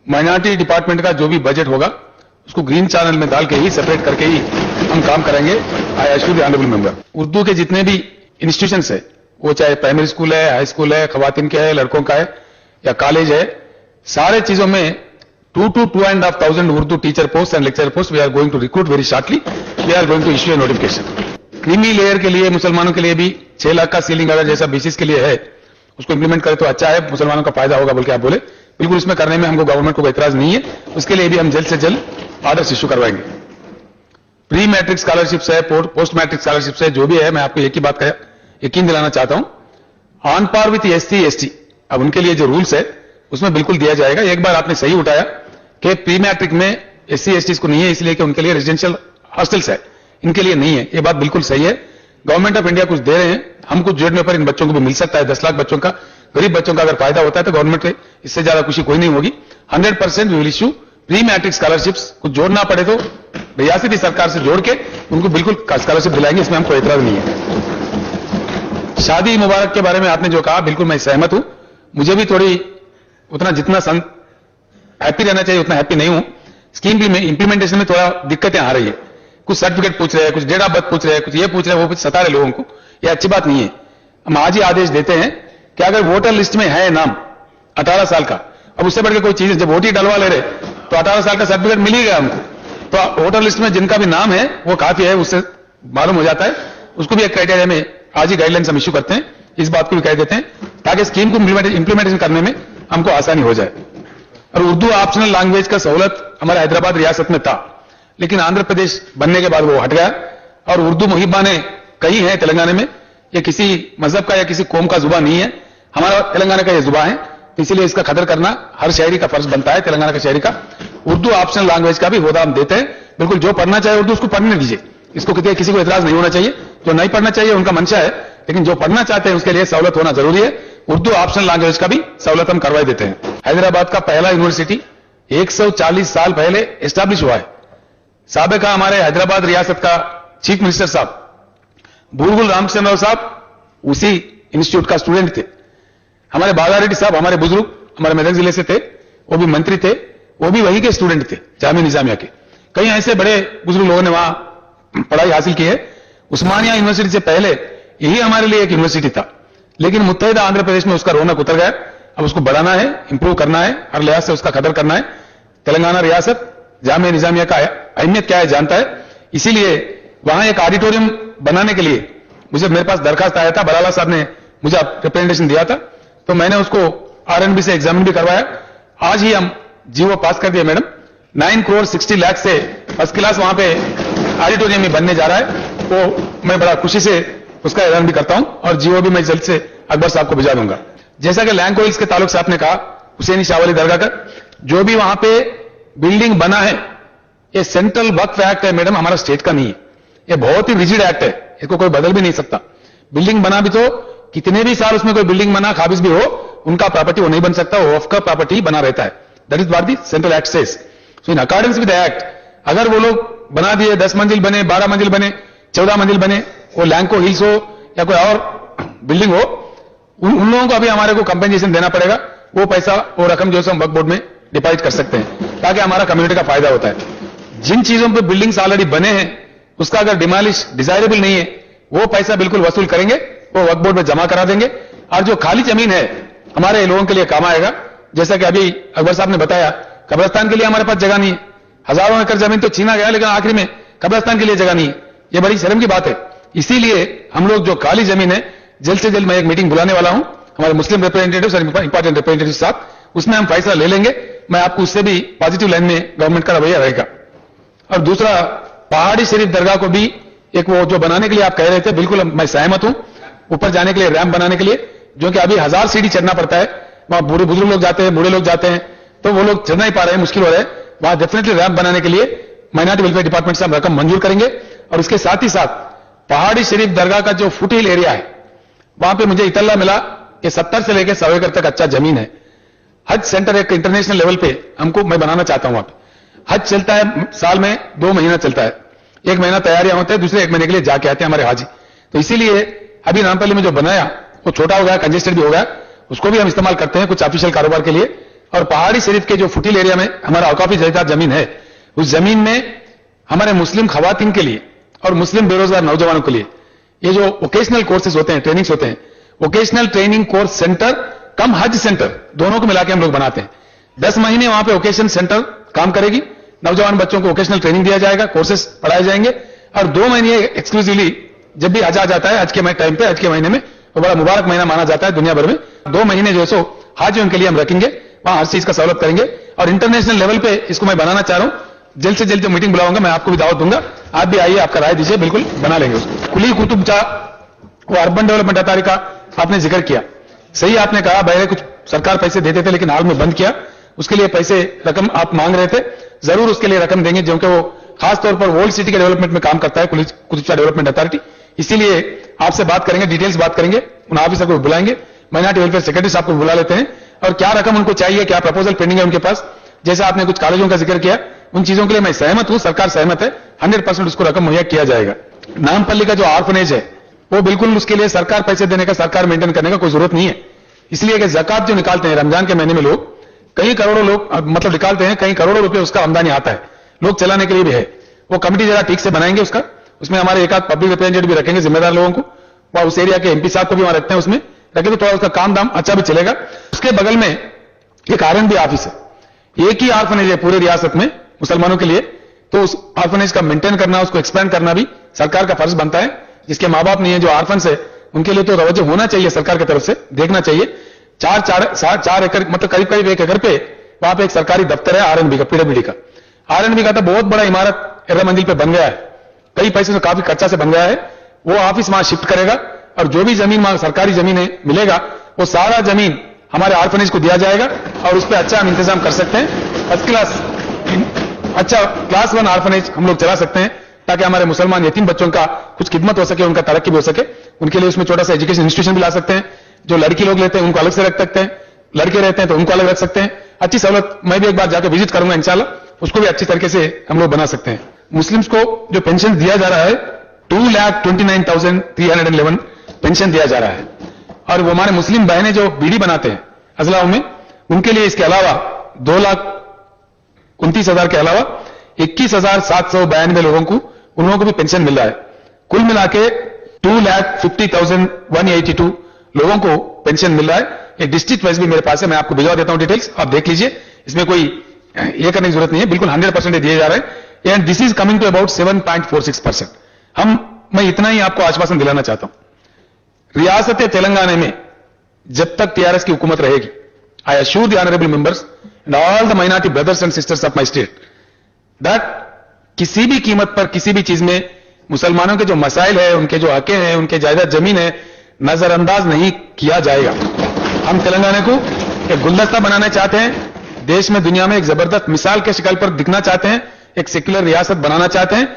Minority department का जो भी बजट होगा उसको ग्रीन चैनल में डाल के ही सेपरेट करके ही हम काम करेंगे। I assure the honourable member. Urdu के जितने भी इंस्टीट्यूशंस है, वो चाहे प्राइमरी स्कूल है, हाई स्कूल है, खवातीन के है, लड़कों का है या कॉलेज है, सारे चीजों में 2 to 2,500 Urdu teacher post and lecture post we are going to recruit very shortly. We are going to issue a notification. Creamy layer के लिए मुसलमानों के लिए भी 6 लाख का सीलिंग अगर जैसा बीसीस के लिए है उसको इंप्लीमेंट करे तो अच्छा है, मुसलमानों का फायदा होगा बोल के आप बोले, बिल्कुल इसमें करने में हमको गवर्नमेंट को कोई एतराज नहीं है। उसके लिए भी हम जल्द से जल्द ऑर्डर्स इश्यू करवाएंगे। प्री मैट्रिक स्कॉलरशिप्स है, पोस्ट मैट्रिक स्कॉलरशिप्स है, जो भी है, मैं आपको एक ही बात का यकीन दिलाना चाहता हूं, on par with SC ST अब उनके लिए जो रूल्स है उसमें बिल्कुल दिया जाएगा। एक बार आपने सही उठाया कि प्री मैट्रिक में एससी एसटी को नहीं है, इसलिए कि उनके लिए रेजिडेंशियल हॉस्टल्स है, इनके लिए नहीं है। ये बात बिल्कुल सही है। गवर्नमेंट ऑफ इंडिया कुछ दे रहे हैं, हम कुछ जोड़ने पर इन बच्चों को भी मिल सकता है। 10 लाख बच्चों का, गरीब बच्चों का अगर फायदा होता है तो गवर्नमेंट को इससे ज्यादा खुशी कोई नहीं होगी। 100% we will issue pre matric scholarships. कुछ जोड़ना पड़े तो रियासती सरकार से जोड़ के उनको बिल्कुल स्कॉलरशिप दिलाएंगे, इसमें हमको एतराज नहीं है। शादी मुबारक के बारे में आपने जो कहा, बिल्कुल मैं सहमत हूं। मुझे भी थोड़ी उतना जितना हैप्पी रहना चाहिए उतना हैप्पी नहीं हूं। स्कीम भी में इंप्लीमेंटेशन में थोड़ा दिक्कतें आ रही है। कुछ सर्टिफिकेट पूछ रहे हैं, कुछ डेट ऑफ बर्थ पूछ रहे हैं, कुछ ये पूछ रहे हैं, वो कुछ सता रहे लोगों को। ये अच्छी बात नहीं है। हम आज ही आदेश देते हैं कि अगर वोटर लिस्ट में है नाम 18 साल का, अब उससे बढ़कर कोई चीज है, जब वोट ही डलवा ले रहे तो 18 साल का सर्टिफिकेट मिल ही गया हमको, तो वोटर लिस्ट में जिनका भी नाम है वो काफी है, उससे मालूम हो जाता है। उसको भी एक क्राइटेरिया में आज ही गाइडलाइंस हम इश्यू करते हैं, इस बात को भी कह देते हैं ताकि स्कीम को इंप्लीमेंटेशन करने में हमको आसानी हो जाए। और उर्दू ऑप्शनल लैंग्वेज का सहूलत हमारे हैदराबाद रियासत में था, लेकिन आंध्र प्रदेश बनने के बाद वो हट गया और उर्दू मुहिबाने कई हैं तेलंगाना में। ये किसी मजहब का या किसी कौम का जुबा नहीं है, हमारा तेलंगाना का ये जुबा है, इसीलिए इसका कदर करना हर शहरी का फर्ज बनता है, तेलंगाना के शहरी का। उर्दू ऑप्शनल लैंग्वेज का भी होदा हम देते हैं। बिल्कुल जो पढ़ना चाहे उर्दू उसको पढ़ने दीजिए, इसको किसी को एतराज नहीं होना चाहिए। जो नहीं पढ़ना चाहिए उनका मंशा है, लेकिन जो पढ़ना चाहते हैं उसके लिए सहूलत होना जरूरी है। उर्दू ऑप्शनल लैंग्वेज का भी सहूलत हम करवा देते हैं। हैदराबाद का पहला यूनिवर्सिटी 140 साल पहले एस्टैब्लिश हुआ है। साबिका हमारे हैदराबाद रियासत का चीफ मिनिस्टर साहब बुलबुल रामचंद्र राव साहब उसी इंस्टीट्यूट का स्टूडेंट थे। हमारे बागा रेड्डी साहब हमारे बुजुर्ग हमारे मेदक जिले से थे, वो भी मंत्री थे, वो भी वही के स्टूडेंट थे, जामिया निजामिया के। कई ऐसे बड़े बुजुर्ग लोगों ने वहां पढ़ाई हासिल की है। उस्मानिया यूनिवर्सिटी से पहले यही हमारे लिए एक यूनिवर्सिटी था, लेकिन मुत्तहिदा आंध्र प्रदेश में उसका रौनक उतर गया। अब उसको बढ़ाना है, इंप्रूव करना है, हर लिहाज से उसका कदर करना है। तेलंगाना रियासत जामिया निजामिया का अहमियत क्या है जानता है, इसीलिए वहां एक ऑडिटोरियम बनाने के लिए मेरे पास दरखास्त आया था, बराला साहब ने मुझे रिप्रेजेंटेशन दिया था, तो मैंने उसको आरएनबी से एग्जामिन भी करवाया। आज ही हम जीओ पास कर दिया मैडम। 9 करोड़ 60 लाख से फर्स्ट क्लास वहां पे ऑडिटोरियम में बनने जा रहा है, तो मैं बड़ा खुशी से उसका ऐलान भी करता हूं और जीओ भी मैं जल्द से अकबर साहब को भिजा दूंगा। जैसा कि लैंड कोइल्स के ताल्लुक से आपने कहा, हुसैनी शाहवली दरगाह का जो भी वहां पे बिल्डिंग बना है, ये सेंट्रल वक्फ एक्ट है मैडम, हमारा स्टेट का नहीं है। ये बहुत ही रिजिड एक्ट है, इसको कोई बदल भी नहीं सकता। बिल्डिंग बना भी तो कितने भी साल उसमें कोई बिल्डिंग बना काबिज भी हो, उनका प्रॉपर्टी वो नहीं बन सकता, वो वक्फ का प्रॉपर्टी बना रहता है। That is what the central act says. So in accordance with the act, अगर वो लोग बना दिए 10 मंजिल बने, 12 मंजिल बने, 14 मंजिल बने, वो लैंको हिल्स हो या कोई और बिल्डिंग हो, उन लोगों को अभी हमारे को कंपेंसेशन देना पड़ेगा। वो पैसा वो रकम जो है हम वक्फ बोर्ड में डिपॉजिट कर सकते हैं, ताकि हमारा कम्युनिटी का फायदा होता है। जिन चीजों पे बिल्डिंग्स ऑलरेडी बने हैं, उसका अगर डिमोलिश डिजायरेबल नहीं है, वो पैसा बिल्कुल वसूल करेंगे, वो वक्फ बोर्ड में जमा करा देंगे। और जो खाली जमीन है हमारे लोगों के लिए काम आएगा। जैसा कि अभी अकबर साहब ने बताया, कब्रिस्तान के लिए हमारे पास जगह नहीं है। हजारों एकड़ जमीन तो छीना गया, लेकिन आखिर में कब्रिस्तान के लिए जगह नहीं है। ये बड़ी शर्म की बात है। इसीलिए हम लोग जो खाली जमीन है, जल्द से जल्द मैं एक मीटिंग बुलाने वाला हूं हमारे मुस्लिम रिप्रेजेंटेटिव्स और इंपॉर्टेंट रिप्रेजेंटेटिव्स के साथ, उसमें हम फैसला ले लेंगे। मैं आपको उससे भी पॉजिटिव लाइन में गवर्नमेंट का रवैया रहेगा। और दूसरा, पहाड़ी शरीफ दरगाह को भी एक वो जो बनाने के लिए आप कह रहे थे, बिल्कुल मैं सहमत हूं। ऊपर जाने के लिए रैंप बनाने के लिए, जो कि अभी 1000 सीढ़ी चढ़ना पड़ता है, वहां बूढ़े बुजुर्ग लोग जाते हैं, बूढ़े लोग जाते हैं, तो वो लोग चढ़ नहीं पा रहे हैं, मुश्किल हो रहा है। वहां डेफिनेटली रैंप बनाने के लिए माइनॉरिटी वेलफेयर डिपार्टमेंट से हम रकम मंजूर करेंगे। और उसके साथ ही साथ पहाड़ी शरीफ दरगाह का जो फुट हिल एरिया है, वहां पे मुझे इतला मिला कि 70 से लेकर 100 एकड़ तक अच्छा जमीन है। हज सेंटर एक इंटरनेशनल लेवल पे मैं बनाना चाहता हूं वहां पे। हज चलता है साल में 2 महीना चलता है, 1 महीना तैयारियां होते हैं, दूसरे 1 महीने के लिए जाके आते हैं हमारे हाजी। तो इसीलिए अभी नामपल्ली में जो बनाया वो छोटा हो गया, कंजेस्टेड भी हो गया, उसको भी हम इस्तेमाल करते हैं कुछ ऑफिशियल कारोबार के लिए। और पहाड़ी शरीफ के जो फुटिल एरिया में हमारा औकाफी जायदाद जमीन है, उस जमीन में हमारे मुस्लिम खवातीन के लिए और मुस्लिम बेरोजगार नौजवानों के लिए ये जो वोकेशनल कोर्सेज होते हैं, ट्रेनिंग्स होते हैं, वोकेशनल ट्रेनिंग कोर्स सेंटर कम हज सेंटर दोनों को मिला के हम लोग बनाते हैं। 10 महीने वहां पे वोकेशन सेंटर काम करेगी, नौजवान बच्चों को वोकेशनल ट्रेनिंग दिया जाएगा, कोर्सेज पढ़ाए जाएंगे और 2 महीने एक्सक्लूसिवली जब भी हज आ जाता है, हज के टाइम पे, हज के महीने में, वो बड़ा मुबारक महीना माना जाता है दुनिया भर में, 2 महीने जो है सो हाजियों के लिए हम रखेंगे, वहां हर चीज का सहूलत करेंगे और इंटरनेशनल लेवल पे इसको मैं बनाना चाह रहा हूं। जल्द से जल्द जो मीटिंग बुलाऊंगा मैं आपको भी दावत दूंगा, आप भी आइए, आपका राय दीजिए, बिल्कुल बना लेंगे उसको। कुली कुतुब जा वो अर्बन डेवलपमेंट अथॉरिटी का आपने जिक्र किया, सही आपने कहा, पहले कुछ सरकार पैसे देते थे लेकिन हाल में बंद किया, उसके लिए पैसे रकम आप मांग रहे थे, जरूर उसके लिए रकम देंगे, क्योंकि वो खासतौर पर वर्ल्ड सिटी के डेवलपमेंट में काम करता है कुतुब डेवलपमेंट अथॉरिटी, इसीलिए आपसे बात करेंगे, डिटेल्स बात करेंगे, उन ऑफिसर को बुलाएंगे, माइनॉरिटी वेलफेयर सेक्रेटरी साहब को बुला लेते हैं और क्या रकम उनको चाहिए, क्या प्रपोजल पेंडिंग है उनके पास, जैसे आपने कुछ कॉलेजों का जिक्र किया, उन चीजों के लिए मैं सहमत हूं, सरकार सहमत है, 100% उसको रकम मुहैया किया जाएगा। नामपल्ली का जो ऑर्फनेज है वो बिल्कुल उसके लिए सरकार पैसे देने का, सरकार मेंटेन करने का कोई जरूरत नहीं है, इसलिए कि जकात जो निकालते हैं रमजान के महीने में लोग, कई करोड़ों लोग मतलब निकालते हैं, कई करोड़ों रुपए उसका आमदनी आता है, लोग चलाने के लिए भी है, वो कमिटी जरा ठीक से बनाएंगे उसका, उसमें हमारे एक आध पब्लिक रिप्रेजेंटेटिव भी रखेंगे, जिम्मेदार लोगों को, वह उस एरिया के एमपी साहब को भी वहां रखते हैं, उसमें रखे तो थोड़ा उसका काम दाम अच्छा भी चलेगा। उसके बगल में एक आरएनबी ऑफिस है, एक ही ऑर्फनेज है पूरे रियासत में मुसलमानों के लिए, तो उस ऑर्फनेज का मेंटेन करना, उसको एक्सपेंड करना भी सरकार का फर्ज बनता है। जिसके मां बाप नहीं है, जो ऑर्फन्स है, उनके लिए तो रवैया होना चाहिए, सरकार की तरफ से देखना चाहिए। 4 एकड़ मतलब करीब करीब 1 एकड़ पे वहां पे एक सरकारी दफ्तर है आरएनबी का, पीडब्ल्यूडी का। आरएनबी का तो बहुत बड़ा इमारत एर्रा मंजिल पे बन गया है, कई पैसे से काफी खर्चा से बन गया है, वो ऑफिस वहां शिफ्ट करेगा और जो भी जमीन वहां सरकारी जमीन है मिलेगा, वो सारा जमीन हमारे ऑर्फनेज को दिया जाएगा और उस पर अच्छा हम इंतजाम कर सकते हैं, फर्स्ट क्लास अच्छा क्लास 1 ऑर्फनेज हम लोग चला सकते हैं, ताकि हमारे मुसलमान यतीम बच्चों का कुछ खिदमत हो सके, उनका तरक्की भी हो सके। उनके लिए उसमें छोटा सा एजुकेशन इंस्टीट्यूशन भी ला सकते हैं, जो लड़की लोग लेते हैं उनको अलग से रख सकते हैं, लड़के रहते हैं तो उनको अलग रख सकते हैं, अच्छी सहूलत। मैं भी एक बार जाकर विजिट करूंगा इंशाल्लाह, उसको भी अच्छी तरीके से हम लोग बना सकते हैं। मुस्लिम्स को जो पेंशन दिया जा रहा है 2,29,311 पेंशन दिया जा रहा है, और वो हमारे मुस्लिम बहनें जो बीड़ी बनाते हैं अजलाओं में, उनके लिए इसके अलावा 2,29,000 के अलावा 21,792 लोगों को उन लोगों को भी पेंशन मिल रहा है। कुल मिला के 2,50,182 लोगों को पेंशन मिल रहा है। एक डिस्ट्रिक्ट वाइज भी मेरे पास है, मैं आपको भिजवा देता हूं डिटेल्स, आप देख लीजिए, इसमें कोई ये करने की जरूरत नहीं है, बिल्कुल 100% दिए जा रहे हैं, and this is coming to about 7.46%। मैं इतना ही आपको आश्वासन दिलाना चाहता हूं, रियासत तेलंगाना में जब तक टीआरएस की हुकूमत रहेगी, I assure the honourable members and all the minority brothers and sisters of my state that किसी भी कीमत पर किसी भी चीज में मुसलमानों के जो मसाइल है, उनके जो हकें हैं, उनके जायदाद जमीन है, नजरअंदाज नहीं किया जाएगा। हम तेलंगाना को एक गुलदस्ता बनाना चाहते हैं, देश में दुनिया में एक जबरदस्त मिसाल के शिकल पर दिखना चाहते हैं, एक सेक्युलर रियासत बनाना चाहते हैं,